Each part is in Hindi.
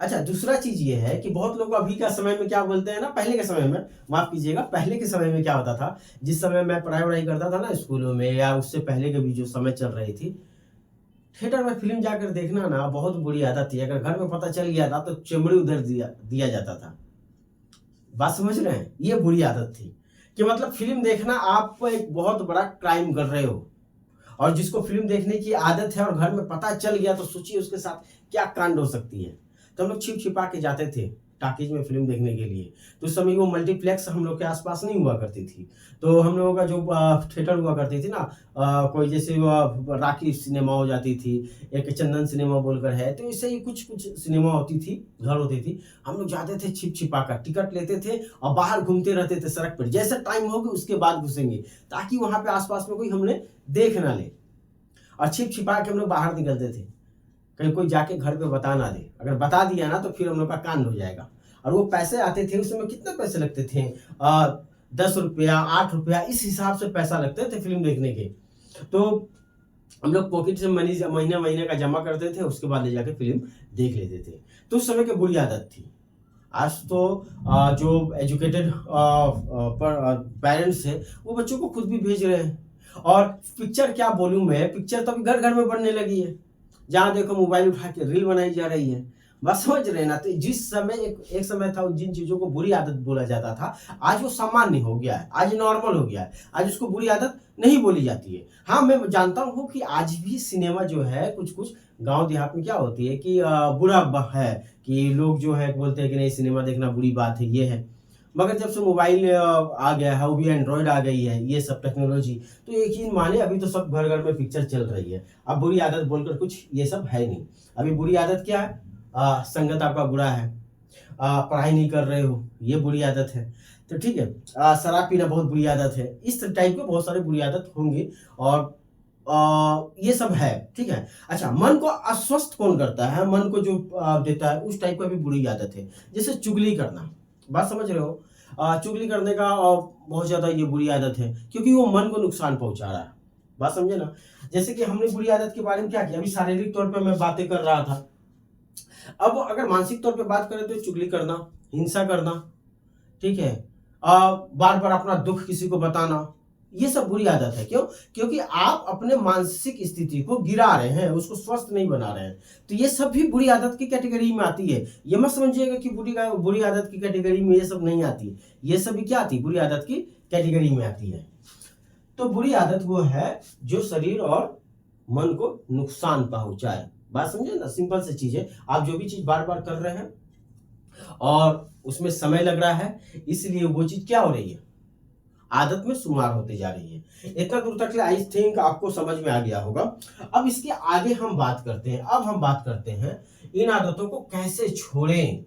अच्छा, दूसरा चीज़ ये है कि बहुत लोग अभी का समय में क्या बोलते हैं ना, पहले के समय में, माफ़ कीजिएगा, पहले के समय में क्या होता था, जिस समय मैं पढ़ाई-वढ़ाई करता था ना स्कूलों में, या उससे पहले के भी जो समय चल रही थी, थिएटर में फ़िल्म जाकर देखना ना बहुत बुरी आदत थी। अगर घर में पता चल गया था तो चिमड़ी उधर दिया दिया जाता था। बात समझ रहे हैं? ये बुरी आदत थी कि मतलब फ़िल्म देखना आप एक बहुत बड़ा क्राइम कर रहे हो, और जिसको फ़िल्म देखने की आदत है और घर में पता चल गया तो सोचिए उसके साथ क्या कांड हो सकती है। तो हम लोग छिप-छिपा के जाते थे टॉकीज में फ़िल्म देखने के लिए। तो उस समय वो मल्टीप्लेक्स हम लोग के आस-पास नहीं हुआ करती थी। तो हम लोगों का जो थिएटर हुआ करती थी ना, कोई जैसे राकी सिनेमा हो जाती थी, एक चंदन सिनेमा बोलकर है, तो ऐसे ही कुछ-कुछ सिनेमा होती थी, घर होती थी। हम लोग जाते थे छिप-छिपा कर, टिकट लेते थे और बाहर घूमते रहते थे सड़क पर। जैसा टाइम होगा उसके बाद घुसेंगे, ताकि वहाँ पे आस-पास में कोई हमें देख ना ले। और छिप-छिपा के हम लोग बाहर निकलते थे। कहीं कोई जाके घर पे बता ना दे। अगर बता दिया ना तो फिर हम लोग का कांड हो जाएगा। और वो पैसे आते थे, उस समय कितने पैसे लगते थे? ₹10, ₹8 इस हिसाब से पैसा लगते थे फ़िल्म देखने के। तो हम लोग पॉकेट से मनी महीने-महीने का जमा करते थे, उसके बाद ले जाके फ़िल्म देख लेते थे। तो उस समय की बुरी आदत थी। आज तो जो एजुकेटेड पेरेंट्स हैं, वो बच्चों को खुद भी भेज रहे हैं। और पिक्चर क्या बोलूँ मैं, पिक्चर तो अभी घर-घर में बनने लगी है। जहाँ देखो मोबाइल उठा के रील बनाई जा रही है। बात समझ रहे हैं ना? तो जिस समय एक एक समय था जिन चीज़ों को बुरी आदत बोला जाता था, आज वो सामान्य हो गया है, आज नॉर्मल हो गया है। आज उसको बुरी आदत नहीं बोली जाती है। हाँ, मैं जानता हूँ कि आज भी सिनेमा जो है कुछ-कुछ गाँव देहात में क्या होती है कि बुरा ब है कि लोग जो है बोलते हैं कि नहीं सिनेमा देखना बुरी बात है, ये है। मगर जब से मोबाइल आ गया है, वो भी एंड्रॉइड आ गई है, ये सब टेक्नोलॉजी, तो यकीन मानिए अभी तो सब घर-घर में पिक्चर चल रही है। अब बुरी आदत बोलकर कुछ ये सब है नहीं। अभी बुरी आदत क्या है? संगत आपका बुरा है। पढ़ाई नहीं कर रहे हो, ये बुरी आदत है। तो ठीक है, शराब पीना बहुत बुरी आदत है। इस टाइप के बहुत सारे बुरी आदत होंगे, और ये सब है, ठीक है? अच्छा, मन को अस्वस्थ कौन करता है? मन को जो देता है, उस टाइप का भी बुरी आदत है। जैसे चुगली करना, बात समझ रहे हो? चुगली करने का बहुत ज़्यादा ये बुरी आदत है, क्योंकि वो मन को नुकसान पहुँचा रहा है। बात समझे ना? जैसे कि हमने बुरी आदत के बारे में क्या किया? अभी शारीरिक तौर पे मैं बातें कर रहा था। अब अगर मानसिक तौर पे बात करें तो चुगली करना, हिंसा करना, ठीक है? बार-बार अपना दुःख किसी को बताना, ये सब बुरी आदत है। क्यों? क्योंकि आप अपने मानसिक स्थिति को गिरा रहे हैं, उसको स्वस्थ नहीं बना रहे हैं। तो ये सब भी बुरी आदत की कैटेगरी में आती है। ये मत समझिएगा कि बुरी आदत की कैटेगरी में ये सब नहीं आती। ये सब भी क्या आती है? बुरी आदत की कैटेगरी में आती है। तो बुरी आदत वो है जो शरीर और मन को नुकसान पहुँचाए। बात समझे ना? सिंपल सी चीज़ है। आप जो भी चीज़ बार-बार कर रहे हैं और उसमें समय लग रहा है, इसलिए वो चीज़ क्या हो रही है? आदत में शुमार होती जा रही है। इतना दूर तक आई थिंक आपको समझ में आ गया होगा। अब इसके आगे हम बात करते हैं। अब हम बात करते हैं इन आदतों को कैसे छोड़ें?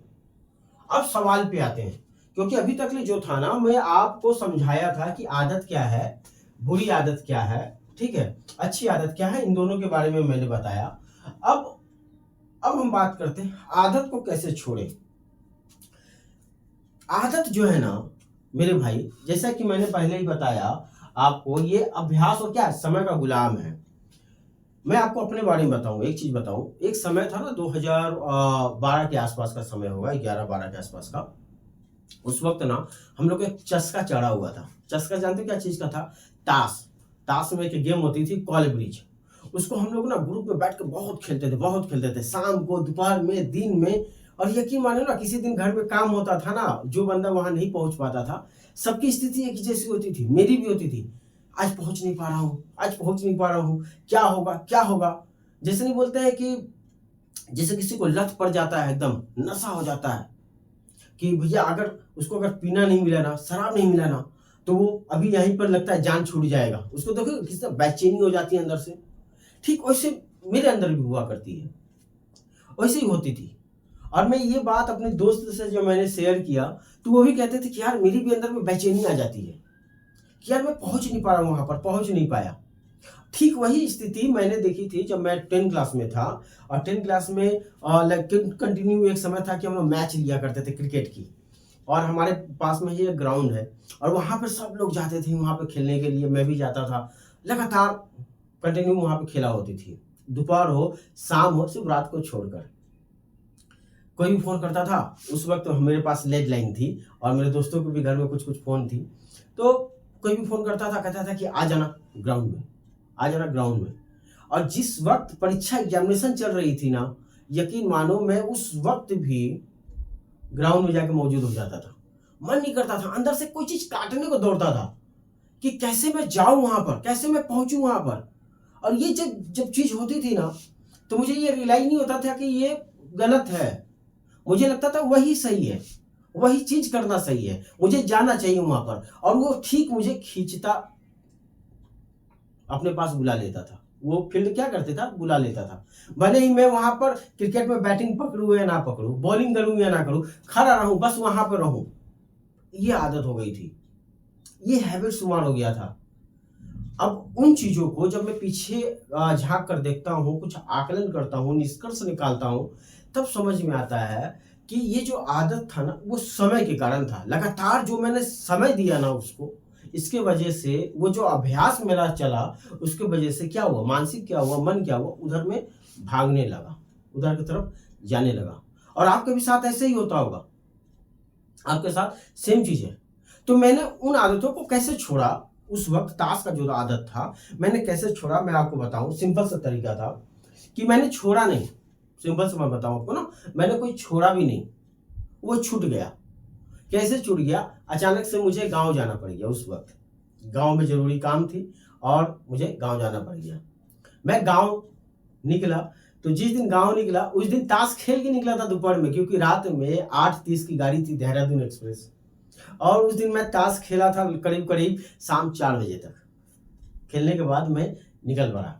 अब सवाल पे आते हैं, क्योंकि अभी तक जो था ना, मैं आपको समझाया था कि आदत क्या है, बुरी आदत क्या है, ठीक है? अच्छी आदत क्या है, इन दोनों के बारे में मैंने बताया। अब अब हम बात करते हैं आदत को कैसे छोड़ें। आदत जो है ना मेरे भाई, जैसा कि मैंने पहले ही बताया आपको, ये अभ्यास और क्या है, समय का गुलाम है। मैं आपको अपने बारे में बताऊं, एक चीज बताऊं। एक समय था ना, 2012 के आसपास का समय होगा, 11-12 के आसपास का। उस वक्त ना हम लोग एक चस्का चढ़ा हुआ था। चस्का जानते क्या चीज का था? ताश। ताश में एक गेम होती थी कॉल ब्रिज। उसको हम लोग ना ग्रुप में बैठ के बहुत खेलते थे, बहुत खेलते थे, शाम को, दोपहर में, दिन में। और यकीन मानो ना, किसी दिन घर में काम होता था ना, जो बंदा वहां नहीं पहुंच पाता था, सबकी स्थिति एक जैसी होती थी, मेरी भी होती थी। आज पहुंच नहीं पा रहा हूँ, आज पहुंच नहीं पा रहा हूँ, क्या होगा, क्या होगा? जैसे नहीं बोलते हैं कि जैसे किसी को लत पड़ जाता है, एकदम नशा हो जाता है कि भैया अगर उसको अगर पीना नहीं मिला ना, शराब नहीं मिला ना, तो वो अभी यहीं पर लगता है जान छूट जाएगा। उसको देखो किस तरह बेचैनी हो जाती है अंदर से। ठीक वैसे मेरे अंदर भी हुआ करती है, वैसे ही होती थी। और मैं ये बात अपने दोस्त से जब मैंने शेयर किया, तो वो भी कहते थे कि यार मेरी भी अंदर में बेचैनी आ जाती है कि यार मैं पहुंच नहीं पा रहा हूँ, वहां पर पहुंच नहीं पाया। ठीक वही स्थिति मैंने देखी थी जब मैं 10 क्लास में था। और 10 क्लास में कंटिन्यू एक समय था कि हम लोग मैच लिया करते थे क्रिकेट की। और हमारे पास में ही एक ग्राउंड है, और वहाँ पे सब लोग जाते थे वहाँ पे खेलने के लिए, मैं भी जाता था। लगातार कंटिन्यू वहाँ पे खेला होती थी, दोपहर हो शाम हो, सिर्फ रात को छोड़कर। कोई भी फ़ोन करता था, उस वक्त मेरे पास लैंडलाइन थी और मेरे दोस्तों के भी घर में कुछ-कुछ फ़ोन थी। तो कोई भी फ़ोन करता था, कहता था कि आ जाना ग्राउंड में, आ जाना ग्राउंड में। और जिस वक्त परीक्षा एग्ज़ामिनेशन चल रही थी ना, यकीन मानो मैं उस वक्त भी ग्राउंड में जाके मौजूद हो जाता था। मन नहीं करता था, अंदर से कोई चीज़ काटने को दौड़ता था कि कैसे मैं जाऊँ वहाँ पर, कैसे मैं पहुँचूँ वहाँ पर। और ये जब जब चीज़ होती थी ना, तो मुझे ये रियलाइज़ नहीं होता था कि ये गलत है। मुझे लगता था वही सही है, वही चीज़ करना सही है, मुझे जाना चाहिए वहाँ पर और वो ठीक मुझे खींचता अपने पास बुला लेता था। वो फील्ड क्या करते था, बुला लेता था। भले ही मैं वहाँ पर क्रिकेट में बैटिंग पकड़ूँ या ना पकड़ूँ, बॉलिंग करूँ या ना करूँ, खड़ा रहूँ, बस वहाँ पे रहूँ। ये आदत हो गई थी, ये हैबिट शुमार हो गया था। अब उन चीज़ों को जब मैं पीछे झाँक कर देखता हूँ, कुछ आकलन करता हूँ, निष्कर्ष निकालता हूँ, तब समझ में आता है कि ये जो आदत था ना, वो समय के कारण था। लगातार जो मैंने समय दिया ना उसको, इसके वजह से वो जो अभ्यास मेरा चला, उसके वजह से क्या हुआ, मानसिक क्या हुआ, मन क्या हुआ, उधर में भागने लगा, उधर की तरफ जाने लगा। और आपके भी साथ ऐसे ही होता होगा, आपके साथ सेम चीज़ है। तो मैंने उन आदतों को कैसे छोड़ा, उस वक्त ताश का जो आदत था, मैंने कैसे छोड़ा, मैं आपको बताऊं। सिंपल सा तरीका था कि मैंने छोड़ा नहीं, सिंपल से मैं बताऊं आपको ना, मैंने कोई छोड़ा भी नहीं, वो छूट गया। कैसे छूट गया, अचानक से मुझे गांव जाना पड़ गया। उस वक्त गांव में जरूरी काम थी और मुझे गांव जाना पड़ गया। मैं गांव निकला, तो जिस दिन गांव निकला उस दिन ताश खेल के निकला था दोपहर में, क्योंकि रात में 8:30 की गाड़ी थी, देहरादून एक्सप्रेस। और उस दिन मैं ताश खेला था करीब करीब शाम 4 बजे तक। खेलने के बाद मैं निकल पड़ा।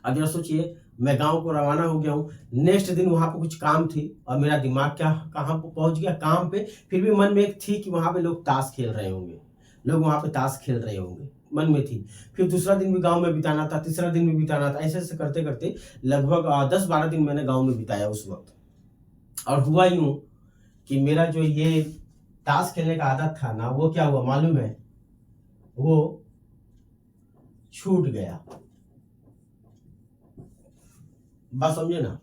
अब जरा सोचिए, मैं गांव को रवाना हो गया हूँ, नेक्स्ट दिन वहां पे कुछ काम थी और मेरा दिमाग क्या कहाँ पे पहुंच गया, काम पे। फिर भी मन में एक थी कि वहां पे लोग ताश खेल रहे होंगे, लोग वहां पे ताश खेल रहे होंगे, मन में थी। फिर दूसरा दिन भी गांव में बिताना था, तीसरा दिन भी बिताना था, ऐसे ऐसे करते करते लगभग 10-12 दिन मैंने गाँव में बिताया उस वक्त। और हुआ यूं कि मेरा जो ये ताश खेलने का आदत था ना, वो क्या हुआ मालूम है, वो छूट गया। बात समझे ना,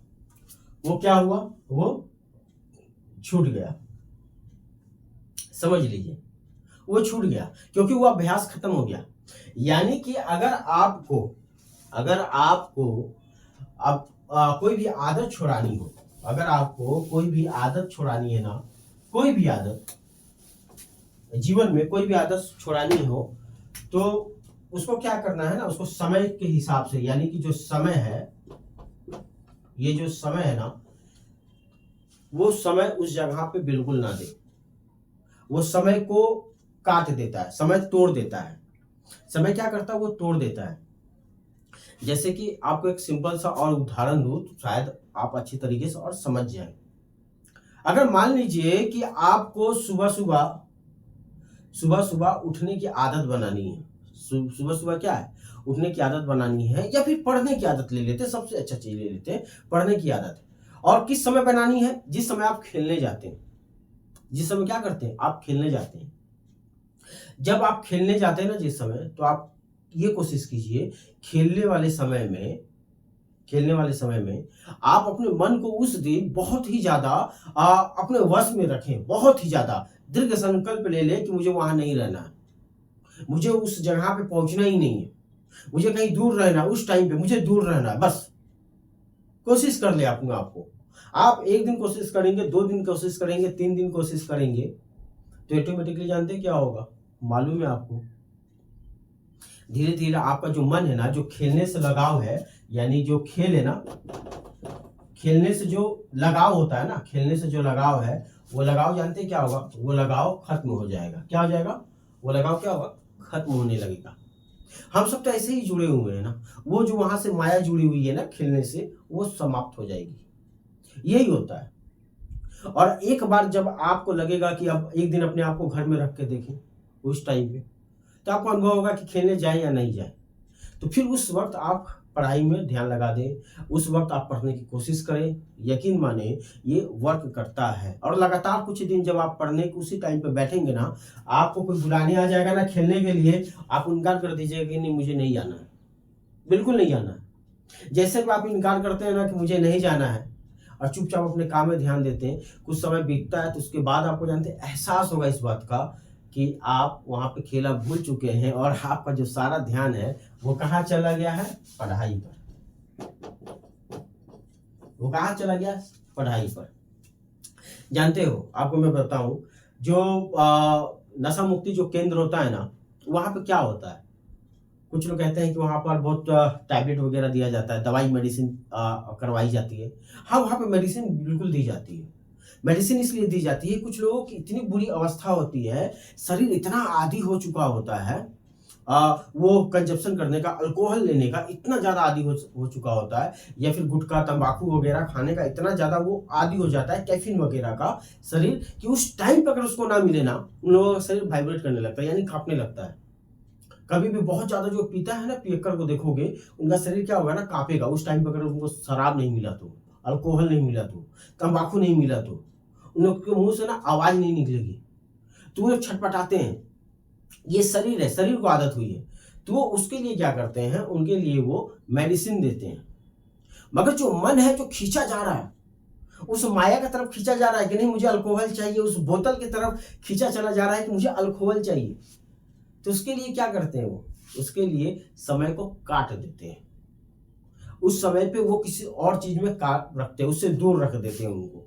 वो क्या हुआ, वो छूट गया। समझ लीजिए, वो छूट गया क्योंकि वो अभ्यास खत्म हो गया। यानी कि अगर आपको अब कोई भी आदत छुड़ानी हो, अगर आपको कोई भी आदत छुड़ानी है ना, कोई भी आदत जीवन में कोई भी आदत छुड़ानी हो, तो उसको क्या करना है ना, उसको समय के हिसाब से, यानी कि जो समय है, ये जो समय है ना, वो समय उस जगह पे बिल्कुल ना दे। वो समय को काट देता है, समय तोड़ देता है। समय क्या करता है, वो तोड़ देता है। जैसे कि आपको एक सिंपल सा और उदाहरण दूं तो शायद आप अच्छी तरीके से और समझ जाएं। अगर मान लीजिए कि आपको सुबह सुबह उठने की आदत बनानी है, सुबह सुबह क्या है, उठने की आदत बनानी है, या फिर पढ़ने की आदत ले लेते हैं, सबसे अच्छा चीज ले लेते हैं, पढ़ने की आदत। और किस समय बनानी है, जिस समय आप खेलने जाते हैं। जिस समय क्या करते हैं, आप खेलने जाते हैं। जब आप खेलने जाते हैं ना जिस समय, तो आप ये कोशिश कीजिए खेलने वाले समय में आप अपने मन को उस दिन बहुत ही ज्यादा अपने वश में रखें, बहुत ही ज्यादा दृढ़ संकल्प ले लें कि मुझे वहां नहीं रहना है, मुझे उस जगह पे पहुंचना ही नहीं है, मुझे कहीं दूर रहना, उस टाइम पे मुझे दूर रहना है। बस कोशिश कर ले अपने आप को। आप 1 दिन कोशिश करेंगे, 2 दिन कोशिश करेंगे, 3 दिन कोशिश करेंगे, तो ऑटोमेटिकली जानते हैं क्या होगा, मालूम है आपको, धीरे धीरे आपका जो मन है ना, जो खेलने से लगाव है, यानी जो खेल है ना, खेलने से जो लगाव होता है ना, खेलने से जो लगाव है, वो लगाव जानते हैं क्या होगा, वो लगाव खत्म हो जाएगा। क्या हो जाएगा, वो लगाव क्या होगा, खत्म होने लगेगा। हम सब तो ऐसे ही जुड़े हुए हैं ना, वो जो वहां से माया जुड़ी हुई है ना खेलने से, वो समाप्त हो जाएगी। यही होता है। और एक बार जब आपको लगेगा कि अब एक दिन अपने आप को घर में रख के देखें, उस टाइम पे तो आपको अनुभव होगा कि खेलने जाए या नहीं जाए, तो फिर उस वक्त आप पढ़ाई में ध्यान लगा दें, उस वक्त आप पढ़ने की कोशिश करें। यकीन माने ये वर्क करता है। और लगातार कुछ दिन जब आप पढ़ने के उसी टाइम पे बैठेंगे ना, आपको कोई बुलाने आ जाएगा ना खेलने के लिए, आप इनकार कर दीजिएगा कि नहीं मुझे नहीं जाना है, बिल्कुल नहीं जाना है। जैसे कि आप इनकार करते हैं ना कि मुझे नहीं जाना है, और चुपचाप अपने काम में ध्यान देते हैं, कुछ समय बीतता है तो उसके बाद आपको जानते हैं एहसास होगा इस बात का कि आप वहाँ पे खेला भूल चुके हैं और आपका जो सारा ध्यान है वो कहाँ चला गया है, पढ़ाई पर। वो कहाँ चला गया, पढ़ाई पर। जानते हो, आपको मैं बताऊं, जो नशा मुक्ति जो केंद्र होता है ना, वहाँ पे क्या होता है, कुछ लोग कहते हैं कि वहाँ पर बहुत टैबलेट वगैरह दिया जाता है, दवाई मेडिसिन करवाई जाती है। हाँ, वहाँ पे मेडिसिन बिल्कुल दी जाती है। मेडिसिन इसलिए दी जाती है, कुछ लोगों की इतनी बुरी अवस्था होती है, शरीर इतना आदी हो चुका होता है, वो कंजप्शन करने का, अल्कोहल लेने का इतना ज़्यादा आदी हो चुका होता है, या फिर गुटखा तंबाकू वगैरह खाने का इतना ज़्यादा वो आदी हो जाता है, कैफीन वगैरह का शरीर, कि उस टाइम पर अगर उसको ना मिले ना, उन लोगों का शरीर वाइब्रेट करने लगता है, यानी कांपने लगता है। कभी भी बहुत ज़्यादा जो पीता है ना, पियक्कर को देखोगे, उनका शरीर क्या होगा ना, कांपेगा उस टाइम पर अगर उनको शराब नहीं मिला तो, अल्कोहल नहीं मिला तो, तंबाकू नहीं मिला तो, उन लोग के मुंह से ना आवाज़ नहीं निकलेगी, तो वो छटपटाते हैं। ये शरीर है, शरीर को आदत हुई है, तो वो उसके लिए क्या करते हैं, उनके लिए वो मेडिसिन देते हैं। मगर जो मन है, जो खींचा जा रहा है, उस माया की तरफ खींचा जा रहा है कि नहीं मुझे अल्कोहल चाहिए, उस बोतल की तरफ खींचा चला जा रहा है कि मुझे अल्कोहल चाहिए, तो उसके लिए क्या करते हैं वो, उसके लिए समय को काट देते हैं। उस समय पे वो किसी और चीज में काट रखते हैं, उससे दूर रख देते हैं उनको।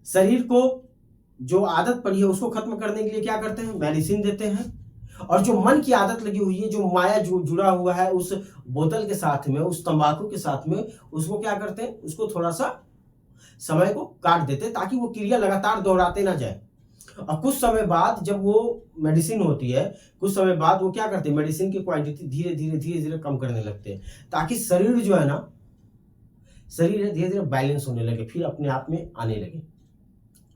शरीर को जो आदत पड़ी है उसको खत्म करने के लिए क्या करते हैं, मेडिसिन देते हैं। और जो मन की आदत लगी हुई है, जो माया जो जुड़ा हुआ है उस बोतल के साथ में, उस तंबाकू के साथ में, उसको क्या करते हैं, उसको थोड़ा सा समय को काट देते हैं, ताकि वो क्रिया लगातार दोहराते ना जाए। और कुछ समय बाद जब वो मेडिसिन होती है, कुछ समय बाद वो क्या करते हैं, मेडिसिन की क्वांटिटी धीरे धीरे कम करने लगते हैं, ताकि शरीर जो है ना, शरीर धीरे धीरे बैलेंस होने लगे, फिर अपने आप में आने लगे,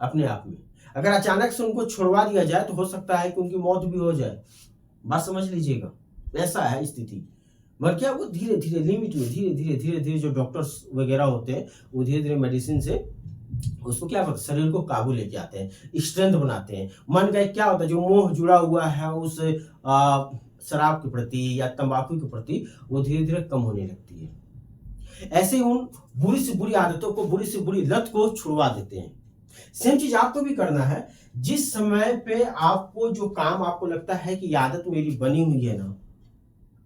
अपने आप में। अगर अचानक से उनको छोड़वा दिया जाए तो हो सकता है कि उनकी मौत भी हो जाए, बात समझ लीजिएगा, ऐसा है स्थिति। मगर क्या, वो धीरे धीरे लिमिट में, धीरे धीरे जो डॉक्टर्स वगैरह होते हैं वो धीरे धीरे मेडिसिन से उसको क्या करते, शरीर को काबू लेके आते हैं, स्ट्रेंथ बनाते हैं। मन का क्या होता है, जो मोह जुड़ा हुआ है उस शराब के प्रति या तंबाकू के प्रति, वो धीरे धीरे कम होने लगती है। ऐसे उन बुरी से बुरी आदतों को, बुरी से बुरी लत को छुड़वा देते हैं। सेम चीज आपको भी करना है। जिस समय पे आपको जो काम आपको लगता है कि आदत मेरी बनी हुई है ना,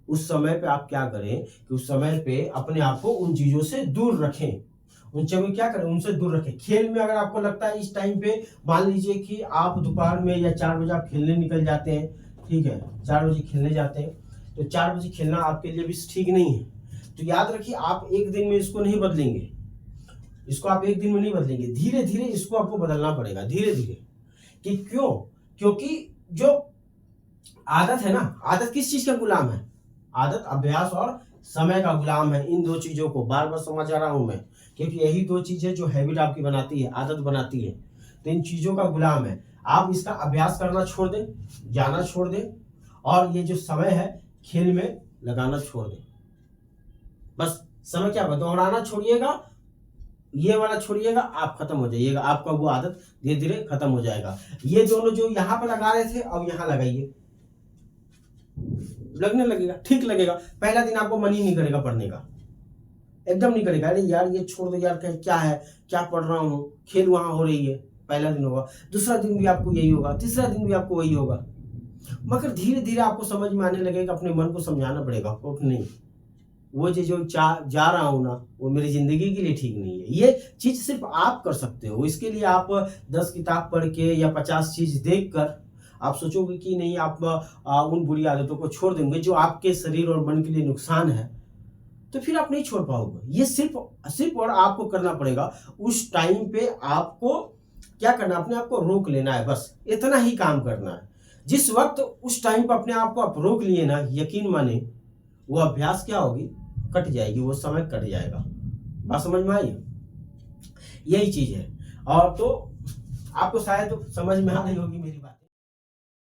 उस समय पे आप क्या करें कि उस समय पे अपने आप को उन चीजों से दूर रखें, उनसे क्या करें, उनसे दूर रखें। खेल में अगर आपको लगता है इस टाइम पे, मान लीजिए कि आप दोपहर में या 4 बजे आप खेलने निकल जाते हैं, ठीक है, 4 बजे खेलने जाते हैं, तो 4 बजे खेलना आपके लिए भी ठीक नहीं है। तो याद रखिए, आप एक दिन में इसको नहीं बदलेंगे, इसको आप एक दिन में नहीं बदलेंगे, धीरे धीरे इसको आपको बदलना पड़ेगा, धीरे धीरे। कि क्यों, क्योंकि जो आदत है ना, आदत किस चीज का गुलाम है, आदत अभ्यास और समय का गुलाम है। इन दो चीजों को बार बार समझ आ रहा हूं मैं, क्योंकि यही दो चीजें जो हैबिट आपकी बनाती है, आदत बनाती है, तो इन चीजों का गुलाम है। आप इसका अभ्यास करना छोड़ दें, जाना छोड़ दें, और ये जो समय है खेल में लगाना छोड़ दें। बस समय क्या दोहराना छोड़िएगा, ये वाला छोड़िएगा, आप खत्म हो जाइएगा, आपका वो आदत धीरे धीरे खत्म हो जाएगा। ये दोनों जो यहाँ पर लगा रहे थे, अब यहाँ लगाइए, लगने लगेगा, ठीक लगेगा। पहला दिन आपको मन ही नहीं करेगा पढ़ने का, एकदम नहीं करेगा, अरे यार ये छोड़ दो यार, क्या है, क्या पढ़ रहा हूँ, खेल वहां हो रही है। पहला दिन होगा, दूसरा दिन भी आपको यही होगा, तीसरा दिन भी आपको वही होगा। मगर धीरे धीरे आपको समझ में आने लगेगा, अपने मन को समझाना पड़ेगा आपको, नहीं वो जो जा रहा हूं ना, वो मेरी जिंदगी के लिए ठीक नहीं है। ये चीज सिर्फ आप कर सकते हो। इसके लिए आप 10 किताब पढ़ के या 50 चीज देख कर आप सोचोगे कि नहीं, आप उन बुरी आदतों को छोड़ देंगे जो आपके शरीर और मन के लिए नुकसान है, तो फिर आप नहीं छोड़ पाओगे। ये सिर्फ और आपको करना पड़ेगा। उस टाइम पे आपको क्या करना, अपने आप को रोक लेना है, बस इतना ही काम करना है। जिस वक्त उस टाइम पर अपने आप को आप रोक लिए ना, यकीन माने वो अभ्यास क्या होगी, कट जाएगी, वो समय कट जाएगा। बात समझ में आई? यही चीज है। और तो आपको शायद समझ में आ रही होगी मेरी बात।